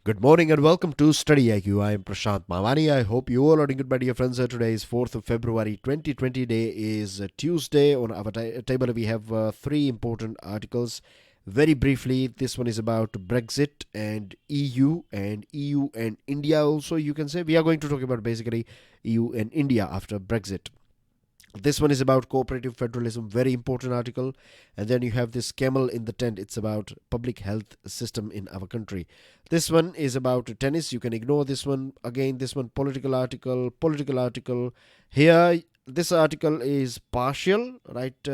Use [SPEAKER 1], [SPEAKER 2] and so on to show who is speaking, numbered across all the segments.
[SPEAKER 1] Good morning and welcome to StudyIQ. I am Prashant Mawani. I hope you all are doing good, my dear friends. Today is 4th of February 2020. Day is Tuesday. On our table, we have three important articles. Very briefly, this one is about Brexit and EU and India also, you can say. We are going to talk about basically EU and India after Brexit. This one is about cooperative federalism, very important article. And then you have this camel in the tent. It's about public health system in our country. This one is about tennis. You can ignore this one. Again, this one political article, political article. Here, this article is partial, right?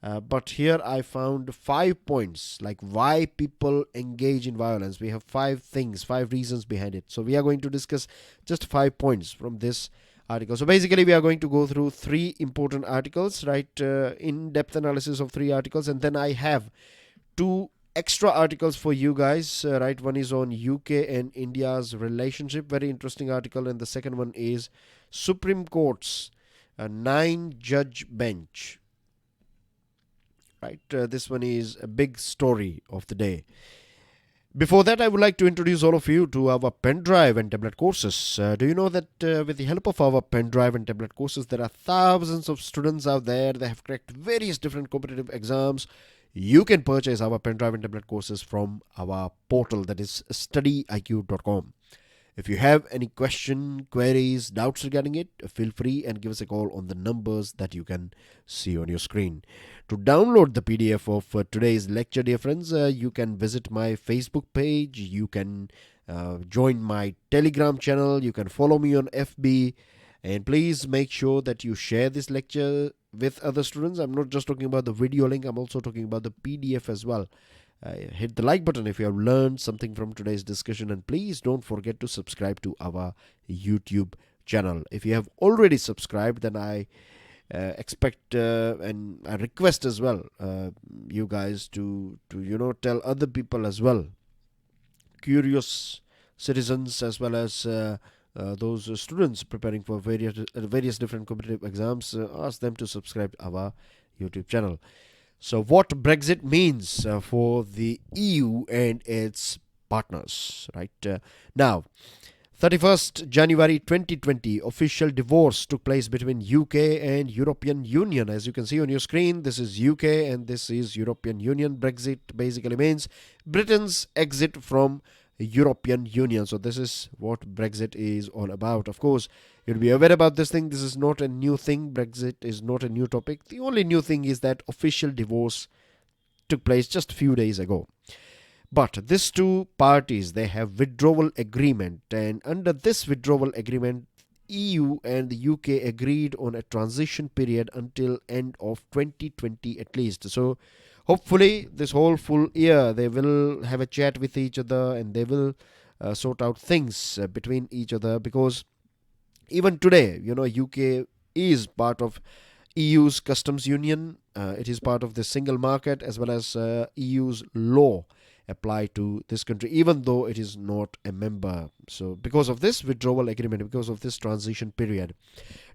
[SPEAKER 1] But here I found 5 points like why people engage in violence. We have five things, five reasons behind it. So we are going to discuss just 5 points from this article. So basically, we are going to go through three important articles, right? In-depth analysis of three articles, and then I have two extra articles for you guys, right? One is on UK and India's relationship, very interesting article, and the second one is Supreme Court's 9-judge bench, right? This one is a big story of the day. Before that, I would like to introduce all of you to our pen drive and tablet courses. Do you know that with the help of our pen drive and tablet courses, there are thousands of students out there. They have cracked various different competitive exams. You can purchase our pen drive and tablet courses from our portal, that is StudyIQ.com. If you have any question, queries, doubts regarding it, feel free and give us a call on the numbers that you can see on your screen. To download the PDF of today's lecture, dear friends, you can visit my Facebook page. You can join my Telegram channel. You can follow me on FB. And please make sure that you share this lecture with other students. I'm not just talking about the video link. I'm also talking about the PDF as well. Hit the like button if you have learned something from today's discussion, and please don't forget to subscribe to our YouTube channel. If you have already subscribed, then I expect and I request as well you guys to tell other people as well, curious citizens as well as those students preparing for various different competitive exams. Ask them to subscribe to our YouTube channel. So what Brexit means for the EU and its partners, right? Now, 31st January 2020, official divorce took place between UK and European Union. As you can see on your screen, this is UK and this is European Union. Brexit basically means Britain's exit from European Union. So this is what Brexit is all about. Of course, you'll be aware about this thing. This is not a new thing. Brexit is not a new topic. The only new thing is that official divorce took place just a few days ago. But these two parties, they have withdrawal agreement, and under this withdrawal agreement, EU and the UK agreed on a transition period until end of 2020 at least. So hopefully this whole full year they will have a chat with each other and they will sort out things between each other, because even today, UK is part of EU's customs union. It is part of the single market, as well as EU's law apply to this country, even though it is not a member. So because of this withdrawal agreement, because of this transition period,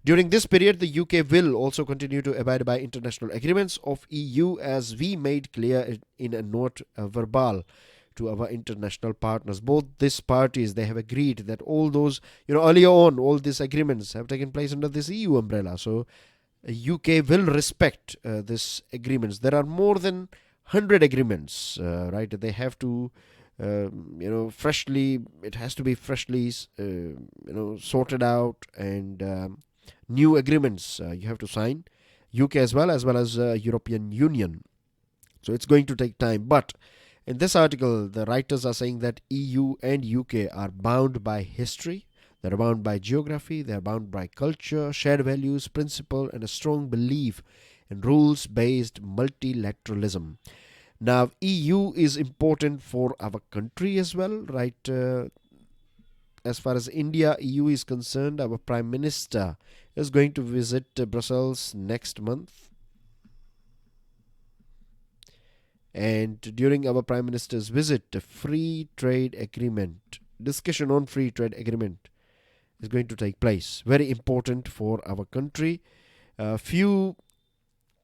[SPEAKER 1] during this period, the UK will also continue to abide by international agreements of EU, as we made clear in a note verbal to our international partners. Both these parties, they have agreed that all those, earlier on, all these agreements have taken place under this EU umbrella. So UK will respect these agreements. There are more than 100 agreements, right? They have to, freshly, it has to be freshly, sorted out, and new agreements you have to sign, UK as well as European Union. So it's going to take time. But in this article, the writers are saying that EU and UK are bound by history, they're bound by geography, they're bound by culture, shared values, principle, and a strong belief in rules-based multilateralism. Now, EU is important for our country as well, right? As far as India, EU is concerned, our Prime Minister is going to visit Brussels next month. And during our Prime Minister's visit, a free trade agreement, discussion on free trade agreement is going to take place. Very important for our country. A few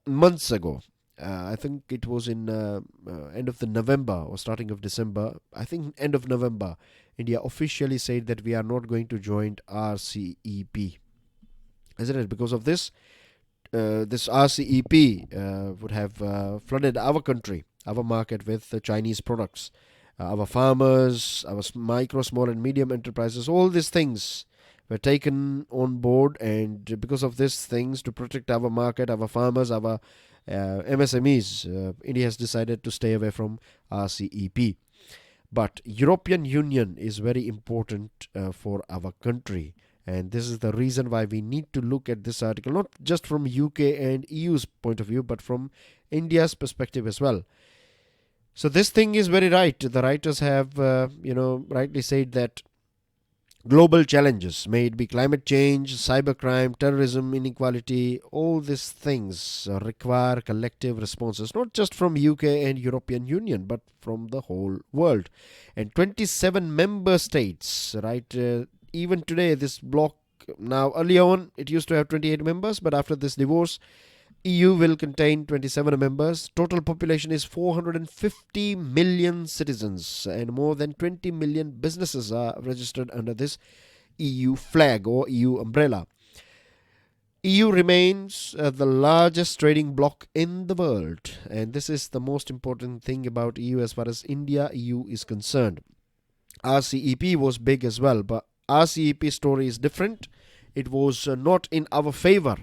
[SPEAKER 1] months ago, I think it was in end of the November or starting of December. I think end of November, India officially said that we are not going to join RCEP. Isn't it? Because of this, this RCEP would have flooded our country, our market with Chinese products. Our farmers, our micro, small, and medium enterprises, all these things were taken on board, and because of these things, to protect our market, our farmers, our MSMEs, India has decided to stay away from RCEP. But European Union is very important for our country, and this is the reason why we need to look at this article not just from UK and EU's point of view, but from India's perspective as well. So this thing is very right. The writers have, rightly said that global challenges, may it be climate change, cybercrime, terrorism, inequality, all these things require collective responses, not just from UK and European Union, but from the whole world. And 27 member states, right? Even today, this bloc, now earlier on, it used to have 28 members, but after this divorce, EU will contain 27 members. Total population is 450 million citizens, and more than 20 million businesses are registered under this EU flag or EU umbrella. EU remains the largest trading bloc in the world, and this is the most important thing about EU as far as EU is concerned. RCEP was big as well, but RCEP story is different. It was not in our favor.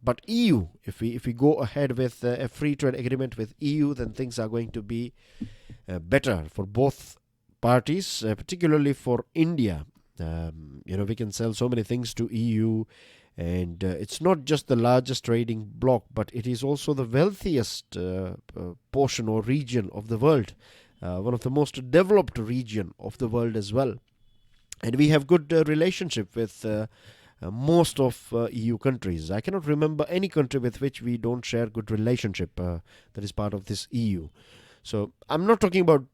[SPEAKER 1] But EU, if we go ahead with a free trade agreement with EU, then things are going to be better for both parties, particularly for India. We can sell so many things to EU, and it's not just the largest trading bloc, but it is also the wealthiest portion or region of the world, one of the most developed region of the world as well. And we have good relationship with most of EU countries. I cannot remember any country with which we don't share good relationship that is part of this EU. So I'm not talking about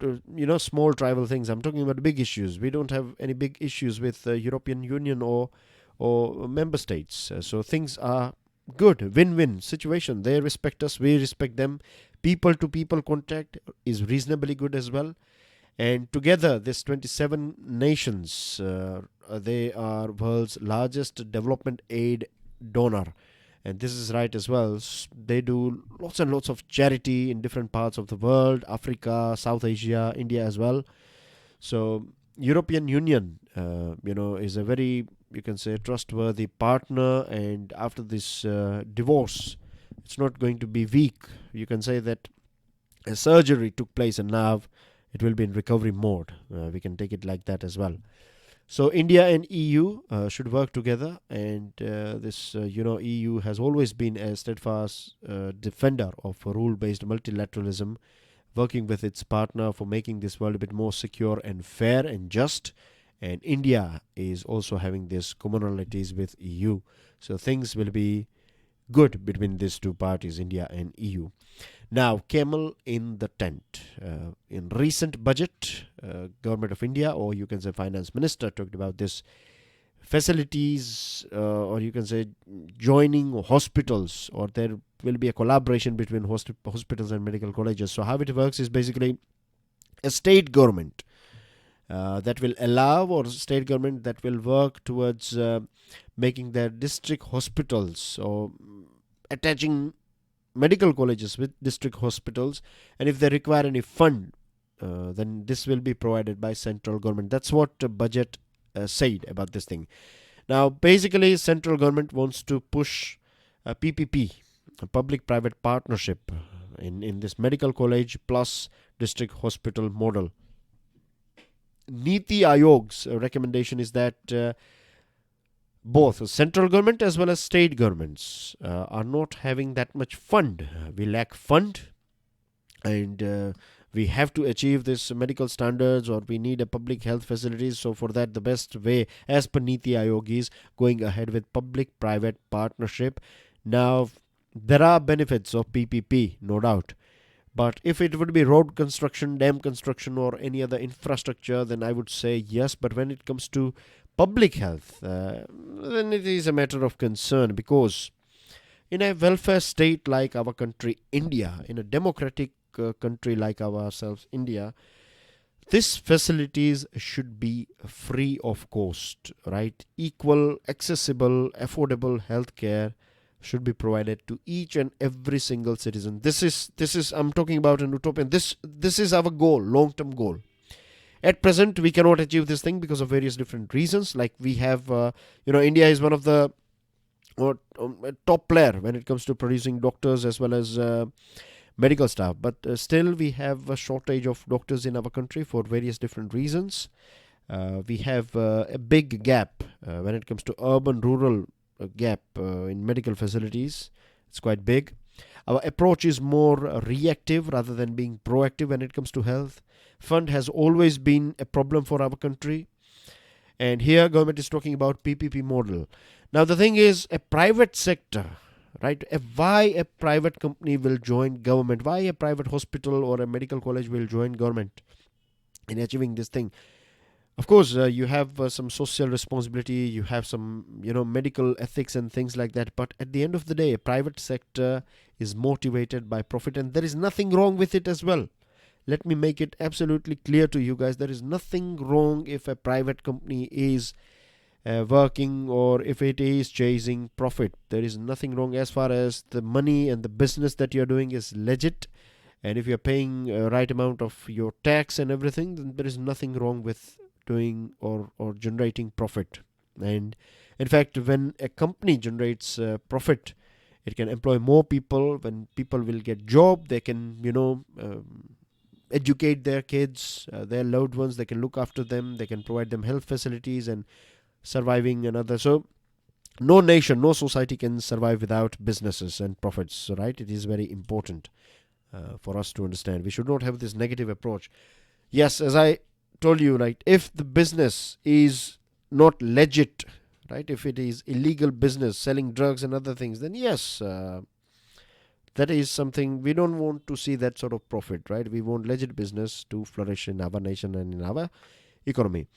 [SPEAKER 1] small tribal things. I'm talking about big issues. We don't have any big issues with European Union or member states. So things are good, win-win situation. They respect us, we respect them. People to people contact is reasonably good as well. And together, this 27 nations, they are world's largest development aid donor. And this is right as well. They do lots and lots of charity in different parts of the world, Africa, South Asia, India as well. So European Union, is a very, you can say, trustworthy partner. And after this divorce, it's not going to be weak. You can say that a surgery took place, and now it will be in recovery mode. We can take it like that as well. So India and EU should work together, and EU has always been a steadfast defender of rule-based multilateralism, working with its partner for making this world a bit more secure and fair and just. And India is also having these commonalities with EU. So things will be good between these two parties, India and EU. Now, camel in the tent. In recent budget, Government of India, or you can say Finance Minister, talked about this facilities, or you can say joining hospitals, or there will be a collaboration between hospitals and medical colleges. So how it works is basically a state government that will allow, or state government that will work towards making their district hospitals or attaching medical colleges with district hospitals, and if they require any fund, then this will be provided by central government. That's what the budget said about this thing. Now, basically, central government wants to push a PPP, a public-private partnership, in this medical college plus district hospital model. Niti Aayog's recommendation is that both central government as well as state governments are not having that much fund. We lack fund, and we have to achieve this medical standards, or we need a public health facilities. So for that, the best way, as per Niti Aayog, is going ahead with public-private partnership. Now, there are benefits of PPP, no doubt. But if it would be road construction, dam construction, or any other infrastructure, then I would say yes. But when it comes to public health, then it is a matter of concern, because in a welfare state like our country, India, in a democratic country like ourselves, India, these facilities should be free of cost, right? Equal, accessible, affordable healthcare should be provided to each and every single citizen. This is I'm talking about an utopian. This is our goal, long-term goal. At present, we cannot achieve this thing because of various different reasons. Like we have, India is one of the top player when it comes to producing doctors as well as medical staff. But still, we have a shortage of doctors in our country for various different reasons. We have a big gap when it comes to urban-rural gap in medical facilities. It's quite big. Our approach is more reactive rather than being proactive when it comes to health. Fund has always been a problem for our country. And here government is talking about PPP model. Now the thing is, a private sector, right? Why a private company will join government? Why a private hospital or a medical college will join government in achieving this thing? Of course, you have some social responsibility, you have some, medical ethics and things like that. But at the end of the day, a private sector is motivated by profit, and there is nothing wrong with it as well. Let me make it absolutely clear to you guys. There is nothing wrong if a private company is working or if it is chasing profit. There is nothing wrong as far as the money and the business that you're doing is legit. And if you're paying right amount of your tax and everything, then there is nothing wrong with doing or generating profit. And in fact, when a company generates profit, it can employ more people. When people will get job, they can educate their kids, their loved ones. They can look after them, they can provide them health facilities and surviving another. So no nation, no society can survive without businesses and profits, right? It is very important for us to understand. We should not have this negative approach. Yes, as I told you, right, if the business is not legit, right, if it is illegal business selling drugs and other things, then yes, that is something we don't want to see, that sort of profit, right? We want legit business to flourish in our nation and in our economy.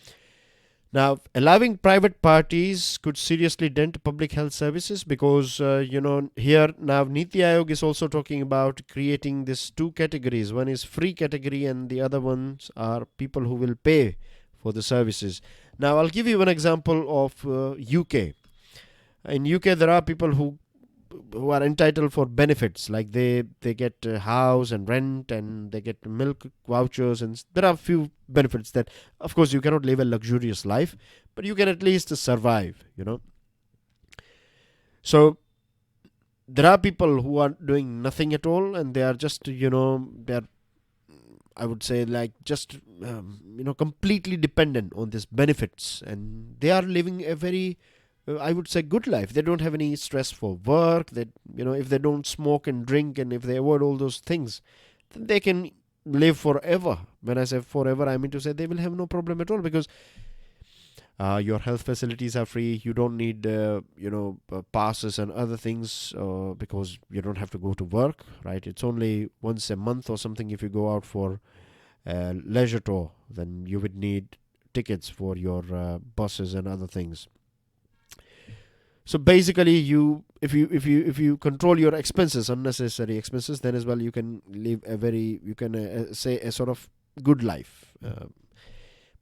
[SPEAKER 1] Now, allowing private parties could seriously dent public health services because, here now Niti Aayog is also talking about creating these two categories. One is free category and the other ones are people who will pay for the services. Now, I'll give you one example of UK. In UK, there are people who are entitled for benefits, like they get a house and rent, and they get milk vouchers, and there are a few benefits that, of course, you cannot live a luxurious life, but you can at least survive, So there are people who are doing nothing at all, and they are just, they're, I would say, like just, completely dependent on these benefits, and they are living a very, I would say, good life. They don't have any stress for work. That, if they don't smoke and drink, and if they avoid all those things, then they can live forever. When I say forever, I mean to say they will have no problem at all, because your health facilities are free. You don't need, passes and other things because you don't have to go to work, right? It's only once a month or something. If you go out for leisure tour, then you would need tickets for your buses and other things. So basically, if you control your expenses, unnecessary expenses, then as well you can live say a sort of good life.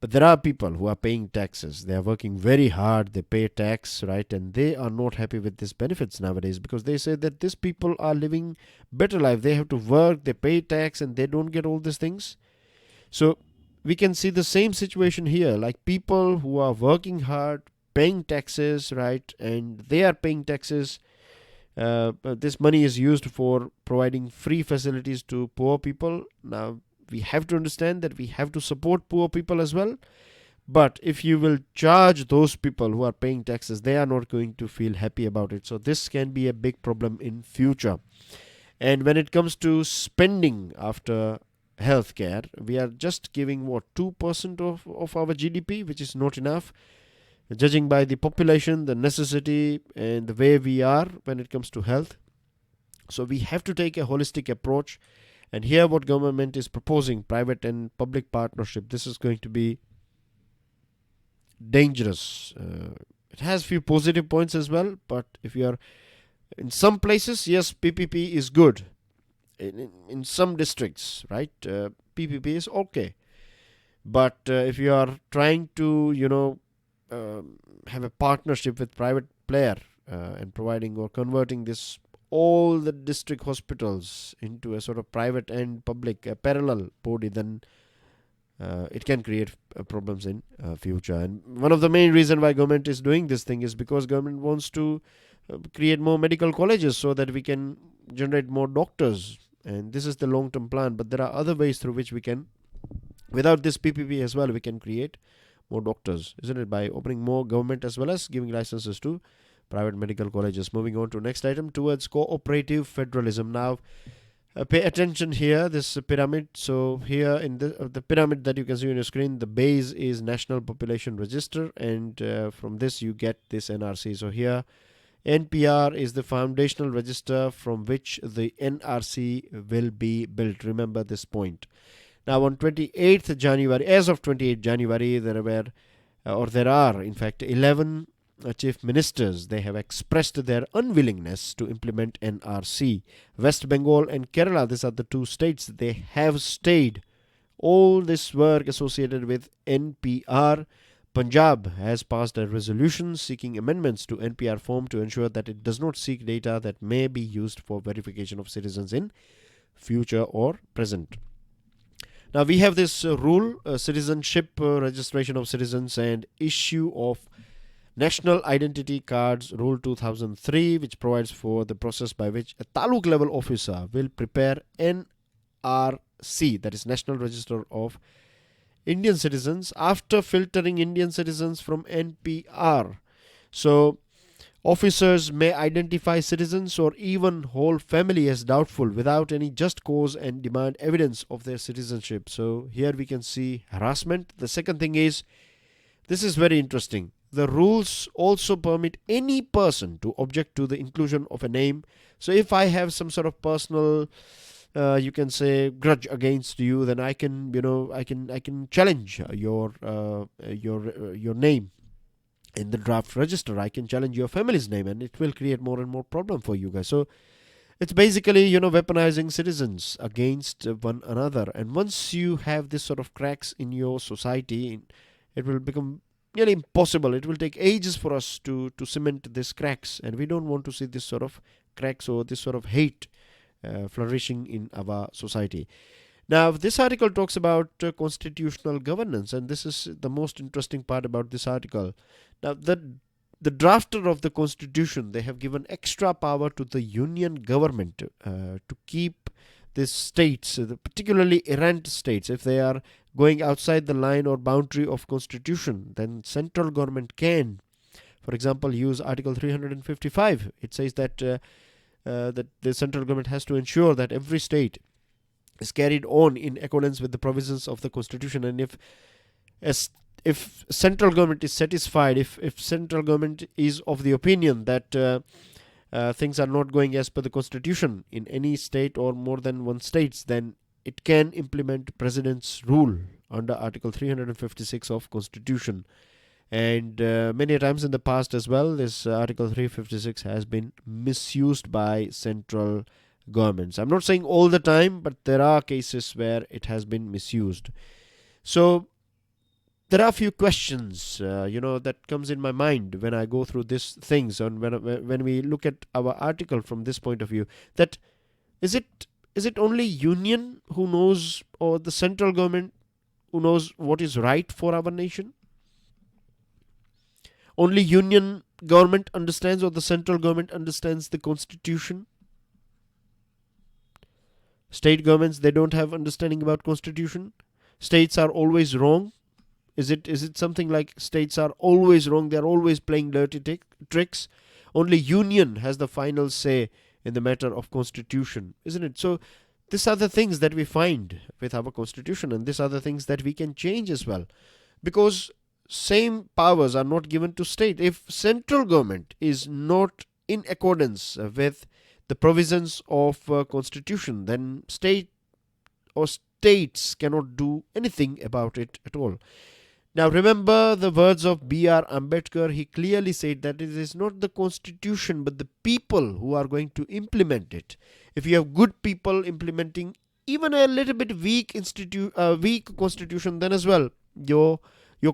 [SPEAKER 1] But there are people who are paying taxes. They are working very hard. They pay tax, right? And they are not happy with these benefits nowadays, because they say that these people are living better life. They have to work, they pay tax, and they don't get all these things. So we can see the same situation here, like people who are working hard, paying taxes, right? And they are paying taxes. This money is used for providing free facilities to poor people. Now, we have to understand that we have to support poor people as well. But if you will charge those people who are paying taxes, they are not going to feel happy about it. So this can be a big problem in future. And when it comes to spending after healthcare, we are just giving 2% of our GDP, which is not enough. Judging by the population, the necessity, and the way we are when it comes to health. So we have to take a holistic approach. And here what government is proposing, private and public partnership, this is going to be dangerous. It has few positive points as well, but if you are In some places, yes, PPP is good. In some districts, right, PPP is okay. But if you are trying to, have a partnership with private player and providing or converting this all the district hospitals into a sort of private and public parallel body, then it can create problems in future. And one of the main reason why government is doing this thing is because government wants to create more medical colleges so that we can generate more doctors, and this is the long term plan. But there are other ways through which we can, without this PPP as well, we can create more doctors, isn't it, by opening more government as well as giving licenses to private medical colleges. Moving on to next item, towards cooperative federalism. Now pay attention here, this pyramid. So here in the pyramid that you can see on your screen, the base is National Population Register, and from this you get this NRC. So here NPR is the foundational register from which the NRC will be built. Remember this point. Now on 28th January, as of 28th January, there are in fact 11 chief ministers. They have expressed their unwillingness to implement NRC. West Bengal and Kerala, these are the two states, they have stayed all this work associated with NPR. Punjab has passed a resolution seeking amendments to NPR form to ensure that it does not seek data that may be used for verification of citizens in future or present. Now we have this rule, citizenship, registration of citizens and issue of National Identity Cards, Rule 2003, which provides for the process by which a taluk level officer will prepare NRC, that is National Register of Indian Citizens, after filtering Indian citizens from NPR. So officers may identify citizens or even whole family as doubtful without any just cause and demand evidence of their citizenship. So here we can see harassment. The second thing is, this is very interesting, the rules also permit any person to object to the inclusion of a name. So if I have some sort of personal, you can say, grudge against you, then I can, I can challenge your name in the draft register. I can challenge your family's name, and it will create more and more problem for you guys. So it's basically, weaponizing citizens against one another. And once you have this sort of cracks in your society, it will become nearly impossible. It will take ages for us to cement these cracks, and we don't want to see this sort of cracks or this sort of hate flourishing in our society. Now, this article talks about constitutional governance, and this is the most interesting part about this article. Now, the drafter of the constitution, they have given extra power to the union government to keep these states, particularly errant states, if they are going outside the line or boundary of constitution, then central government can, for example, use Article 355. It says that that the central government has to ensure that every state is carried on in accordance with the provisions of the constitution. And if central government is satisfied, if central government is of the opinion that things are not going as per the constitution in any state or more than one states, then it can implement president's rule under Article 356 of constitution. And many times in the past as well, this Article 356 has been misused by central governments. I'm not saying all the time, but there are cases where it has been misused. So there are a few questions, that comes in my mind when I go through these things, and when we look at our article from this point of view. That is it only union who knows, or the central government who knows what is right for our nation? Only union government understands, or the central government understands the constitution? State governments, they don't have understanding about constitution? States are always wrong? Is it something like states are always wrong, they are always playing dirty tricks? Only union has the final say in the matter of constitution, isn't it? So these are the things that we find with our constitution, and these are the things that we can change as well, because same powers are not given to state. If central government is not in accordance with the provisions of constitution, then state or states cannot do anything about it at all. Now remember the words of B.R. Ambedkar. He clearly said that it is not the constitution but the people who are going to implement it. If you have good people implementing even a little bit weak constitution, then as well your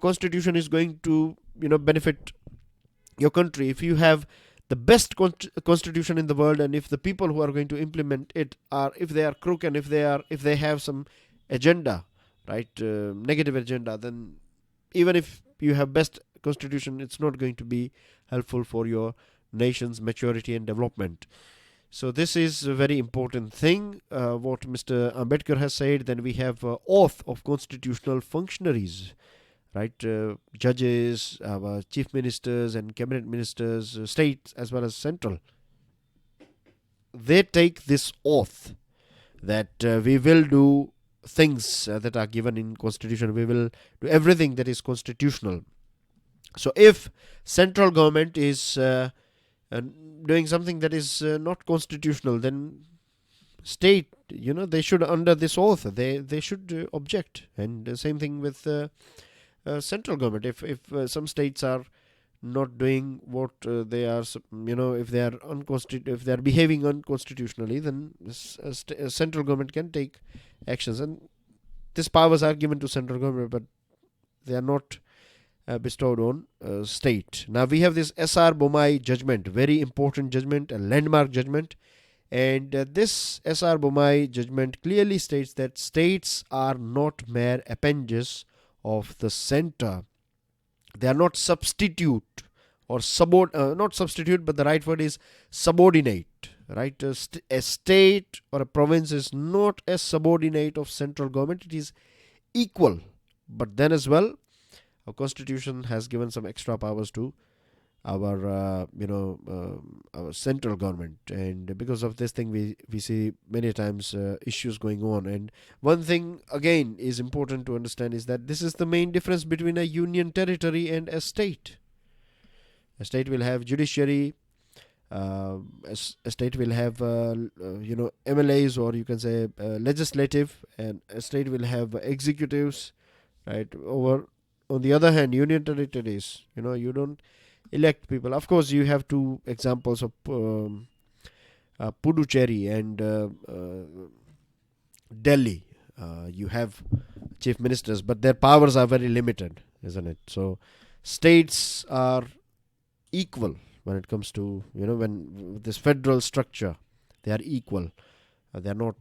[SPEAKER 1] constitution is going to benefit your country. If you have the best constitution in the world, and if the people who are going to implement it are, if they are crook, and if they have some agenda, right, negative agenda, then even if you have best constitution, it's not going to be helpful for your nation's maturity and development. So this is a very important thing, what Mr. Ambedkar has said. Then we have oath of constitutional functionaries, right? Judges, our chief ministers and cabinet ministers, states as well as central. They take this oath that we will do things that are given in constitution. We will do everything that is constitutional. So if central government is doing something that is not constitutional, then state, they should, under this oath, they should object. And same thing with central government. If some states are not doing what they are, if they are behaving unconstitutionally, then central government can take actions. And these powers are given to central government, but they are not bestowed on state. Now we have this S.R. Bommai judgment, very important judgment, a landmark judgment. And this S.R. Bommai judgment clearly states that states are not mere appendages of the center. They are not substitute or not substitute, but the right word is subordinate, right? A state or a province is not a subordinate of central government. It is equal. But then as well, our constitution has given some extra powers to our our central government, and because of this thing we see many times issues going on. And one thing again is important to understand is that this is the main difference between a union territory and a state. A state will have judiciary, a state will have MLAs, or you can say legislative, and a state will have executives, right? On the other hand, union territories, you don't elect people. Of course, you have two examples of Puducherry and Delhi. You have chief ministers, but their powers are very limited, isn't it? So states are equal when it comes to, when this federal structure, they are equal. They are not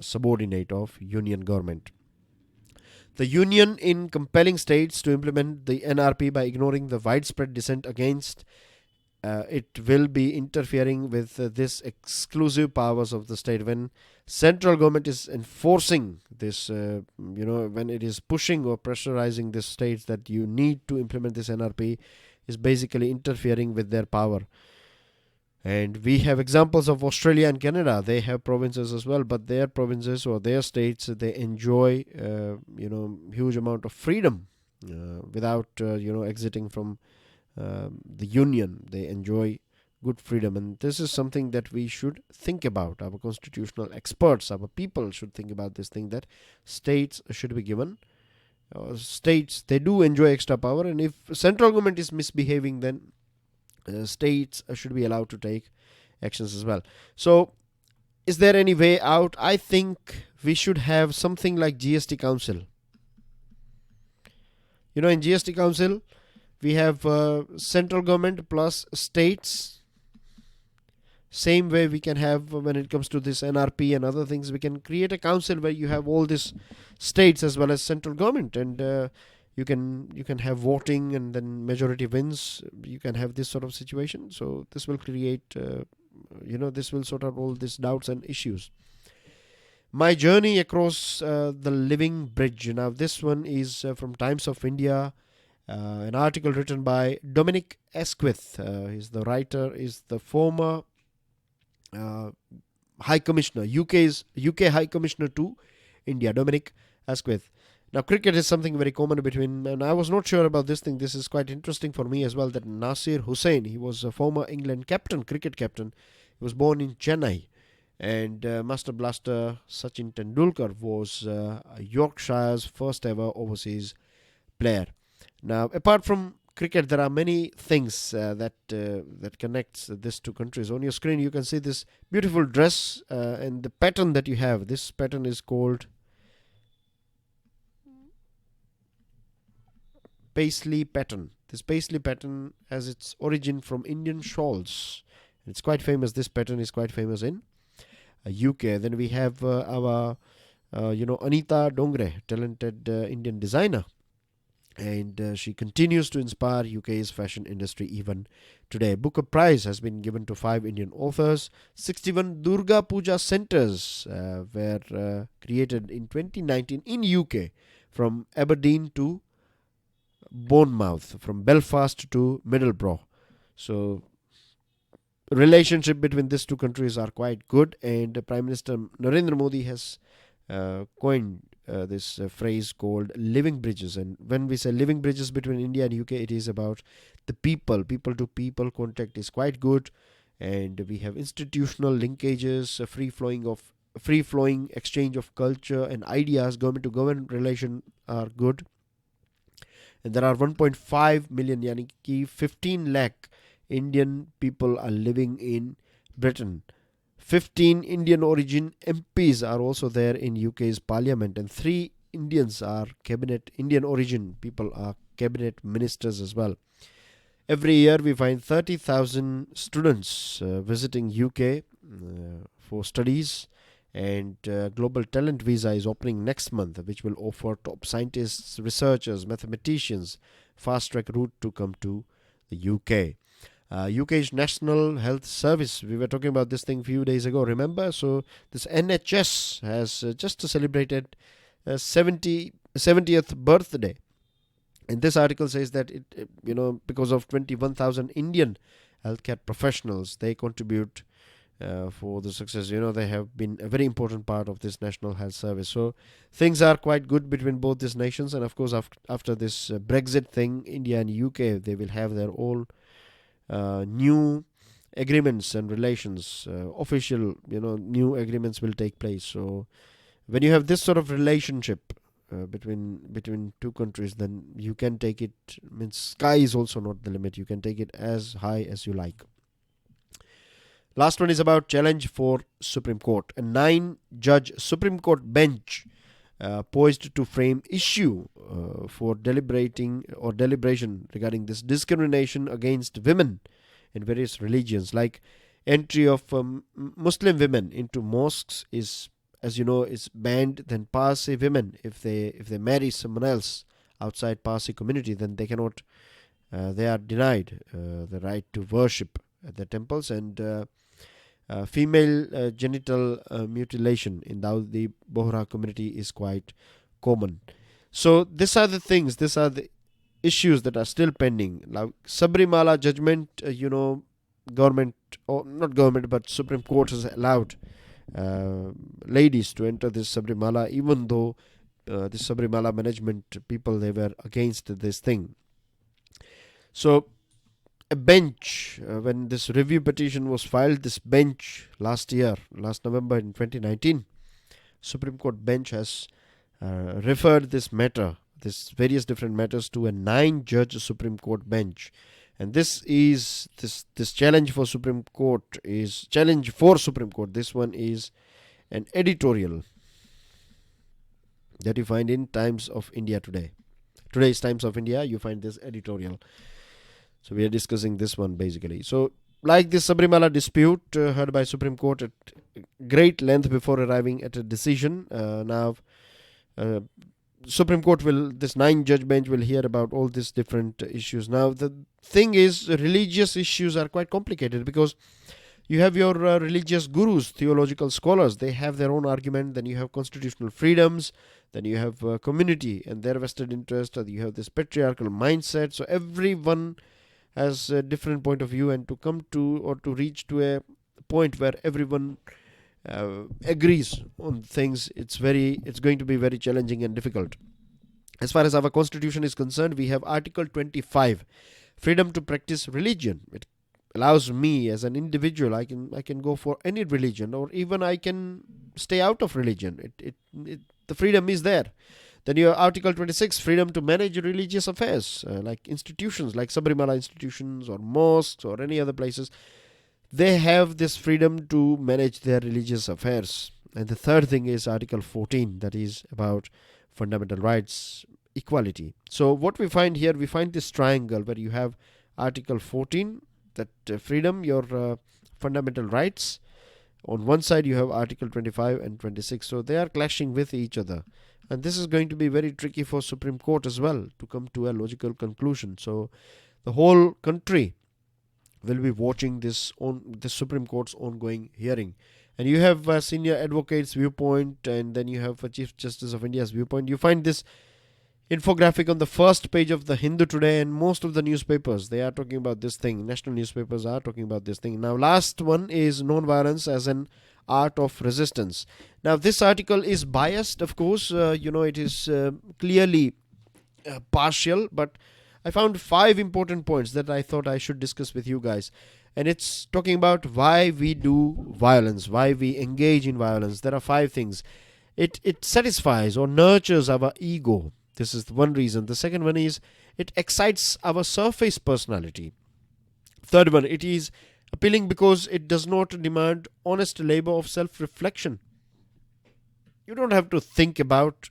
[SPEAKER 1] subordinate of union government. The union in compelling states to implement the NRP by ignoring the widespread dissent against it will be interfering with this exclusive powers of the state. When central government is enforcing this, when it is pushing or pressurizing the states that you need to implement this NRP, is basically interfering with their power. And we have examples of Australia and Canada. They have provinces as well, but their provinces or their states, they enjoy huge amount of freedom without exiting from the union. They enjoy good freedom, and this is something that we should think about. Our constitutional experts, our people should think about this thing, that states should be given. States, they do enjoy extra power, and if central government is misbehaving, then states should be allowed to take actions as well. So is there any way out? I think we should have something like GST Council. In GST Council, we have central government plus states. Same way we can have when it comes to this NRP and other things. We can create a council where you have all these states as well as central government, and you can have voting, and then majority wins. You can have this sort of situation. So this will create, this will sort out all these doubts and issues. My journey across the living bridge. Now this one is from Times of India, an article written by Dominic Asquith. He's the writer, is the former High Commissioner, UK High Commissioner to India, Dominic Asquith. Now, cricket is something very common between, and I was not sure about this thing. This is quite interesting for me as well, that Nasir Hussain, he was a former England captain, cricket captain. He was born in Chennai. And Master Blaster Sachin Tendulkar was Yorkshire's first ever overseas player. Now, apart from cricket, there are many things that connects these two countries. On your screen, you can see this beautiful dress and the pattern that you have. This pattern is called Paisley pattern. This Paisley pattern has its origin from Indian shawls. It's quite famous. This pattern is quite famous in UK. Then we have our Anita Dongre, talented Indian designer, and she continues to inspire UK's fashion industry even today. Booker Prize has been given to 5 Indian authors. 61 Durga Puja centres were created in 2019 in UK, from Aberdeen to Bournemouth, from Belfast to Middlesbrough. So relationship between these two countries are quite good, and Prime Minister Narendra Modi has coined this phrase called living bridges. And when we say living bridges between India and UK, it is about the people to people contact is quite good, and we have institutional linkages, a free flowing exchange of culture and ideas. Government to government relation are good, and there are 1.5 million, yani ki 15 lakh Indian people are living in Britain. 15 Indian origin MPs are also there in UK's parliament, and 3 Indian origin people are cabinet ministers as well. Every year we find 30,000 students visiting UK for studies, and Global Talent Visa is opening next month, which will offer top scientists, researchers, mathematicians fast track route to come to the UK. UK's National Health Service, we were talking about this thing a few days ago, remember? So this NHS has just celebrated 70th birthday, and this article says that because of 21,000 Indian healthcare professionals, they contribute for the success. They have been a very important part of this National Health Service. So things are quite good between both these nations, and of course after this Brexit thing, India and UK, they will have their own new agreements and relations, official new agreements will take place. So when you have this sort of relationship between two countries, then you can take it, means sky is also not the limit, you can take it as high as you like. Last one is about challenge for Supreme Court. A 9-judge Supreme Court bench poised to frame issue for deliberation regarding this discrimination against women in various religions, like entry of Muslim women into mosques is, as you know, is banned. Then Parsi women, if they marry someone else outside Parsi community, then they cannot, they are denied the right to worship at the temples. And female genital mutilation in Dawoodi Bohra community is quite common. So these are the things, these are the issues that are still pending. Now, Sabrimala judgment, government, or not government, but Supreme Court has allowed ladies to enter this Sabrimala, even though the Sabrimala management people, they were against this thing. So a bench, when this review petition was filed, this bench last November in 2019, Supreme Court bench has referred this various different matters to a 9-judge Supreme Court bench. And this challenge for Supreme Court. This one is an editorial that you find in Times of India today. Today's Times of India, you find this editorial. So we are discussing this one basically. So like this Sabrimala dispute heard by Supreme Court at great length before arriving at a decision. Now Supreme Court this 9-judge bench will hear about all these different issues. Now the thing is, religious issues are quite complicated, because you have your religious gurus, theological scholars, they have their own argument. Then you have constitutional freedoms, then you have community and their vested interest, or you have this patriarchal mindset. So everyone has a different point of view, and to come to or to reach to a point where everyone agrees on things, it's going to be very challenging and difficult. As far as our constitution is concerned, we have Article 25, freedom to practice religion. It allows me as an individual, I can go for any religion, or even I can stay out of religion. The freedom is there. Then you have Article 26, freedom to manage religious affairs, like institutions, like Sabrimala institutions or mosques or any other places. They have this freedom to manage their religious affairs. And the third thing is Article 14, that is about fundamental rights, equality. So what we find here, we find this triangle where you have Article 14, that freedom, your fundamental rights. On one side you have Article 25 and 26. So they are clashing with each other. And this is going to be very tricky for Supreme Court as well to come to a logical conclusion. So the whole country will be watching this Supreme Court's ongoing hearing. And you have a senior advocate's viewpoint, and then you have a Chief Justice of India's viewpoint. You find this infographic on the first page of the Hindu today, and most of the newspapers, they are talking about this thing. National newspapers are talking about this thing. Now, last one is nonviolence as an art of resistance. Now, this article is biased, of course. It is clearly partial, but I found 5 important points that I thought I should discuss with you guys. And it's talking about why we do violence, why we engage in violence. There are 5 things. It satisfies or nurtures our ego. This is one reason. The second one is it excites our surface personality. Third one, it is appealing because it does not demand honest labor of self-reflection. You don't have to think about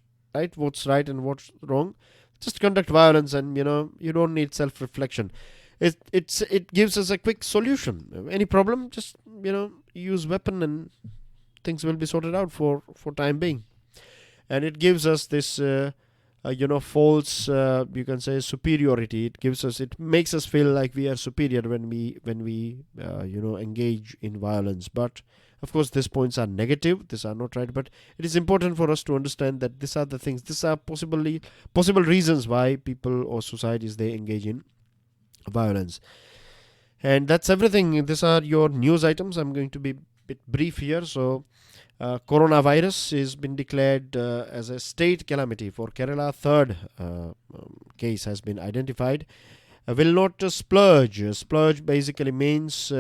[SPEAKER 1] what's right and what's wrong. Just conduct violence, and you don't need self-reflection. It gives us a quick solution. Any problem, just use weapon and things will be sorted out for time being. And it gives us this false, you can say, superiority. It makes us feel like we are superior when we engage in violence. But of course, these points are negative. These are not right. But it is important for us to understand that these are the things. These are possible reasons why people or societies, they engage in violence. And that's everything. These are your news items. I'm going to be a bit brief here. So coronavirus has been declared as a state calamity for Kerala. Third case has been identified. Will not splurge. Splurge basically means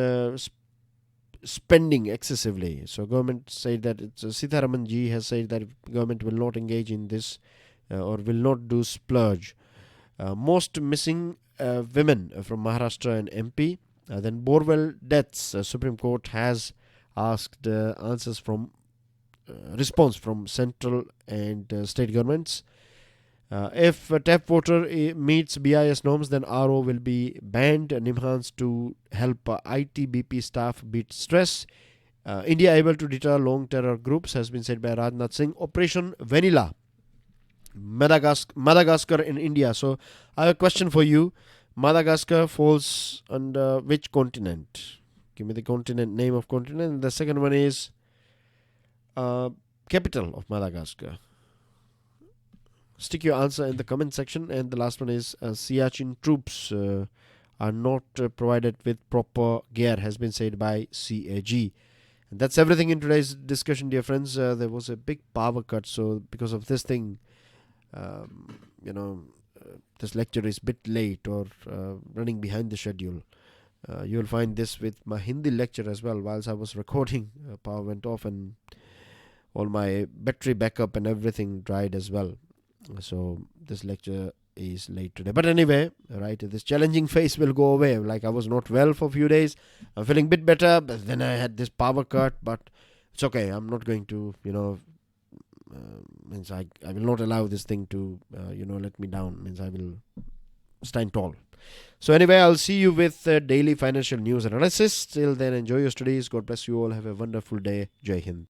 [SPEAKER 1] spending excessively. So government said that Sitharaman ji has said that government will not engage in this or will not do splurge. Most missing women from Maharashtra and MP. Then borewell deaths. Supreme Court has asked answers from response from central and state governments. If tap water meets BIS norms, then RO will be banned. Nimhans to help ITBP staff beat stress. India able to deter long terror groups, has been said by Rajnath Singh. Operation Vanilla, Madagascar in India. So I have a question for you. Madagascar falls under which continent? Give me the continent, name of continent. And the second one is capital of Madagascar. Stick your answer in the comment section. And the last one is Siachen troops are not provided with proper gear, has been said by CAG. And that's everything in today's discussion, dear friends. There was a big power cut, so because of this thing, this lecture is a bit late or running behind the schedule. You'll find this with my Hindi lecture as well. Whilst I was recording, power went off and all my battery backup and everything dried as well. So this lecture is late today. But anyway, right, this challenging phase will go away. Like I was not well for a few days. I'm feeling a bit better, but then I had this power cut. But it's okay. I'm not going to, means I will not allow this thing to, let me down. Means I will stand tall. So anyway, I'll see you with daily financial news analysis. Till then, enjoy your studies. God bless you all. Have a wonderful day. Jai Hind.